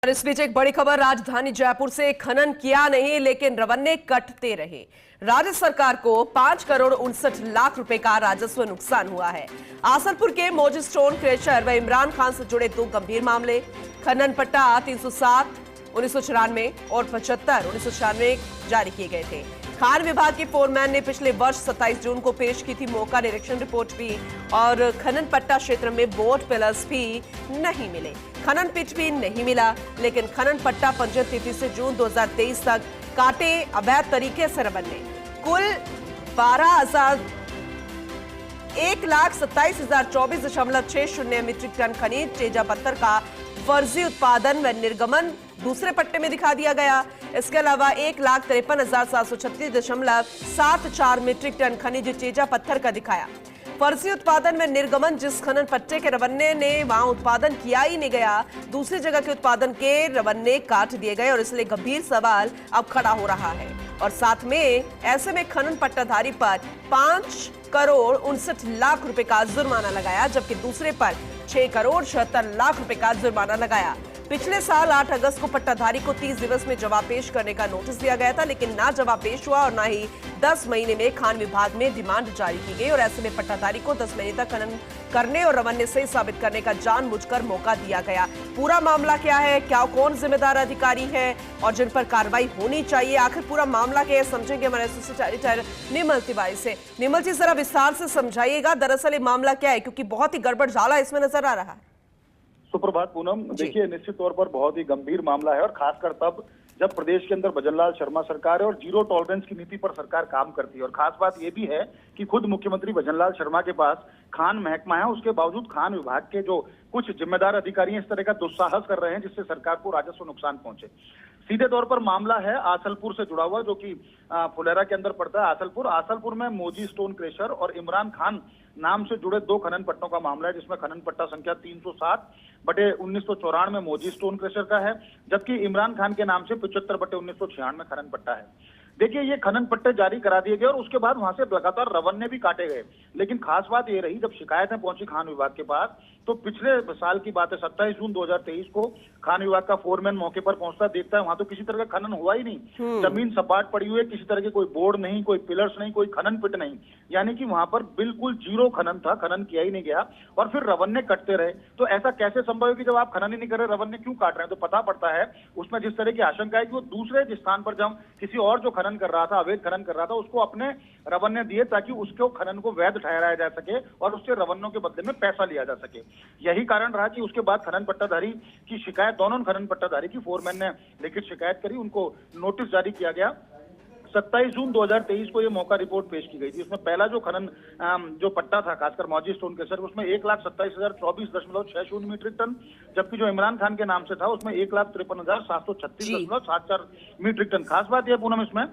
और इस बीच एक बड़ी खबर राजधानी जयपुर से। खनन किया नहीं लेकिन रवन्ने कटते रहे। राज्य सरकार को 5 करोड़ 59 लाख रुपए का राजस्व नुकसान हुआ है। आसलपुर के मोजी स्टोन क्रेशर व इमरान खान से जुड़े 2 गंभीर मामले। खनन पट्टा 307 1994 और 75 1996 जारी किए गए थे। खान विभाग के फोरमैन ने पिछले वर्ष 27 जून को पेश की थी मौका निरीक्षण रिपोर्ट भी, और खनन पट्टा क्षेत्र में बोर्ड पिलर्स भी नहीं मिले, खनन पिच भी नहीं मिला। लेकिन खनन पट्टा पंजीयन तिथि से जून 2023 तक काटे अवैध तरीके से रवन्ने। कुल 1,27,024.60 मीट्रिक टन खनिज तेजा पत्थर का फर्जी उत्पादन व निर्गमन दूसरे पट्टे में दिखा दिया गया। इसके अलावा 1,53,736.74 मीट्रिक टन खनिज तेजा पत्थर का दिखाया। फर्जी उत्पादन में निर्गमन जिस खनन पट्टे के रवन्ने ने वहां उत्पादन किया ही नहीं गया, दूसरी जगह के उत्पादन के रवन्ने काट दिए गए और इसलिए गंभीर सवाल अब खड़ा हो रहा है। और साथ में ऐसे में खनन पट्टाधारी पर 5 करोड़ 59 लाख रुपए का जुर्माना लगाया, जबकि दूसरे पर 6 करोड़ 76 लाख रुपए का जुर्माना लगाया। पिछले साल 8 अगस्त को पट्टाधारी को 30 दिवस में जवाब पेश करने का नोटिस दिया गया था, लेकिन ना जवाब पेश हुआ और ना ही 10 महीने में खान विभाग में डिमांड जारी की गई। और ऐसे में पट्टाधारी को 10 महीने तक खनन करने और रवन्ने सही साबित करने का जानबूझकर मौका दिया गया। पूरा मामला क्या है, क्या कौन जिम्मेदार अधिकारी है और जिन पर कार्रवाई होनी चाहिए, आखिर पूरा मामला क्या है, समझेंगे हमारे एसोसिएट एडिटर निमल तिवारी से। निमल जी, जरा विस्तार से समझाइएगा दरअसल ये मामला क्या है, क्योंकि बहुत ही गड़बड़ झाला इसमें नजर आ रहा है। सुप्रभात पूनम। देखिए, निश्चित तौर पर बहुत ही गंभीर मामला है और खासकर तब जब प्रदेश के अंदर भजनलाल शर्मा सरकार है और जीरो टॉलरेंस की नीति पर सरकार काम करती है। और खास बात यह भी है कि खुद मुख्यमंत्री भजनलाल शर्मा के पास खान महकमा है, उसके बावजूद खान विभाग के जो कुछ जिम्मेदार अधिकारी इस तरह का दुस्साहस कर रहे हैं जिससे सरकार को राजस्व नुकसान पहुंचे। सीधे तौर पर मामला है आसलपुर से जुड़ा हुआ, जो कि फुलेरा के अंदर पड़ता है। आसलपुर में मोजी स्टोन क्रेशर और इमरान खान नाम से जुड़े 2 खनन पट्टों का मामला है, जिसमें खनन पट्टा संख्या 307/1994 में मोजी स्टोन क्रेशर का है, जबकि इमरान खान के नाम से 75/1996 में खनन पट्टा है। देखिए, ये खनन पट्टे जारी करा दिए गए और उसके बाद वहां से लगातार रवन्ने भी काटे गए। लेकिन खास बात ये रही, जब शिकायतें पहुंची खान विभाग के पास, तो पिछले साल की बात है 27 जून 2023 को खान विभाग का फोरमैन मौके पर पहुंचता, देखता है वहां तो किसी तरह का खनन हुआ ही नहीं। जमीन सपाट पड़ी हुई है, किसी तरह के कोई बोर्ड नहीं, कोई पिलर्स नहीं, कोई खनन पिट नहीं, यानी कि वहां पर बिल्कुल जीरो खनन था, खनन किया ही नहीं गया। और फिर रवन्ने कटते रहे। तो ऐसा कैसे संभव है कि जब आप खनन ही नहीं कर रहे, रवन्ने क्यों काट रहे हैं? तो पता पड़ता है उसमें जिस तरह की आशंका है कि वो दूसरे स्थान पर जब किसी और जो खनन कर रहा था, अवैध खनन कर रहा था, उसको अपने रवन्ने दिए ताकि उसके खनन को वैध ठहराया जा सके और उससे रवन्नों के बदले में पैसा लिया जा सके। यही कारण रहा कि उसके बाद खनन पट्टाधारी की शिकायत, दोनों खनन पट्टाधारी की फोरमैन ने लिखित शिकायत करी, उनको नोटिस जारी किया गया। 27 जून 2023 को ये मौका रिपोर्ट पेश की गई थी। उसमें पहला जो खनन जो पट्टा था, खासकर मौजी स्टोन के सर, उसमें 1,27,024.60 मीट्रिक टन, जबकि जो इमरान खान के नाम से था उसमें 1,53,736.74 मीट्रिक टन। खास बात यह पूनम, इसमें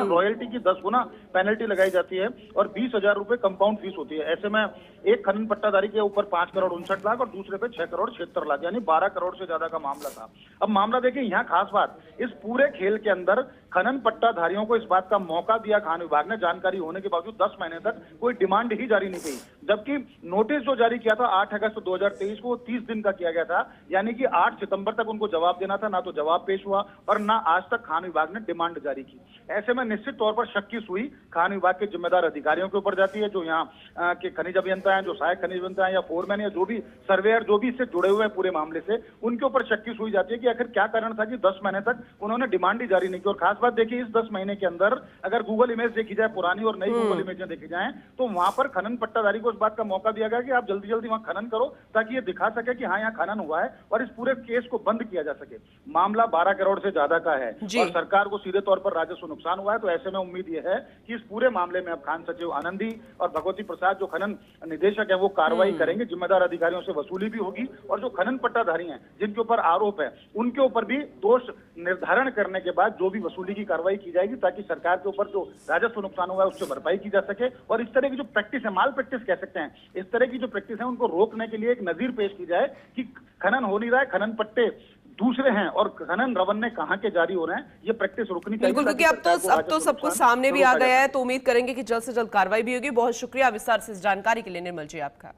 रॉयल्टी की 10 गुना पेनल्टी लगाई जाती है और 20,000 रुपए कंपाउंड फीस होती है। ऐसे में एक खनन पट्टाधारी के ऊपर 5 करोड़ 59 लाख और दूसरे पे 6 करोड़ 76 लाख, यानी 12 करोड़ से ज्यादा का मामला था। अब मामला देखिए, यहाँ खास बात, इस पूरे खेल के अंदर खनन पट्टाधारियों को इस बात का मौका दिया खान विभाग ने, जानकारी होने के बावजूद 10 महीने तक कोई डिमांड ही जारी नहीं की। जबकि नोटिस जो जारी किया था 8 अगस्त 2023 को, 30 दिन का किया गया था, यानी कि 8 सितंबर तक उनको जवाब देना था। ना तो जवाब पेश हुआ और ना आज तक खान विभाग ने डिमांड जारी की। ऐसे में निश्चित तौर पर शक की सुई खान विभाग के जिम्मेदार अधिकारियों के ऊपर जाती है, जो यहाँ के खनिज अभियंता हैं, जो सहायक खनिज अभियंता हैं या फोरमैन या जो भी सर्वेयर, जो भी इससे जुड़े हुए हैं पूरे मामले से, उनके ऊपर शक की सुई जाती है कि आखिर क्या कारण था कि 10 महीने तक उन्होंने डिमांड ही जारी नहीं की। और खास बात देखिए, इस 10 महीने के अंदर अगर गूगल इमेज देखी जाए, पुरानी और नई गूगल इमेजें देखी जाएं, तो वहां पर खनन पट्टाधारी को इस बात का मौका दिया गया कि आप जल्दी जल्दी वहां खनन करो ताकि ये दिखा सके कि हाँ, यहाँ खनन हुआ है और इस पूरे केस को बंद किया जा सके। मामला 12 करोड़ से ज्यादा का है और सरकार को सीधे तौर पर राजस्व नुकसान हुआ है। तो ऐसे में उम्मीद यह है कि इस पूरे मामले में अब खान सचिव आनंदी और भगवती प्रसाद, जो खनन निदेशक है, वो कार्रवाई करेंगे। जिम्मेदार अधिकारियों से वसूली भी होगी और जो खनन पट्टाधारी हैं, जिनके ऊपर आरोप है, उनके ऊपर भी दोष निर्धारण करने के बाद जो भी वसूली की कार्रवाई की जाएगी, ताकि सरकार के ऊपर जो राजस्व नुकसान हुआ है उससे भरपाई की जा सके। और इस तरह की जो प्रैक्टिस है, माल प्रैक्टिस कह सकते हैं, इस तरह की जो प्रैक्टिस है उनको रोकने के लिए एक नजीर पेश की जाए कि खनन हो नहीं रहा है, खनन पट्टे दूसरे हैं और खनन रवन्ने कहाँ के जारी हो रहे हैं, ये प्रैक्टिस रुकनी चाहिए। बिल्कुल, क्योंकि अब तो सब कुछ सामने भी आ गया है, तो उम्मीद करेंगे कि जल्द से जल्द कार्रवाई भी होगी। बहुत शुक्रिया विस्तार से इस जानकारी के लिए निर्मल जी आपका।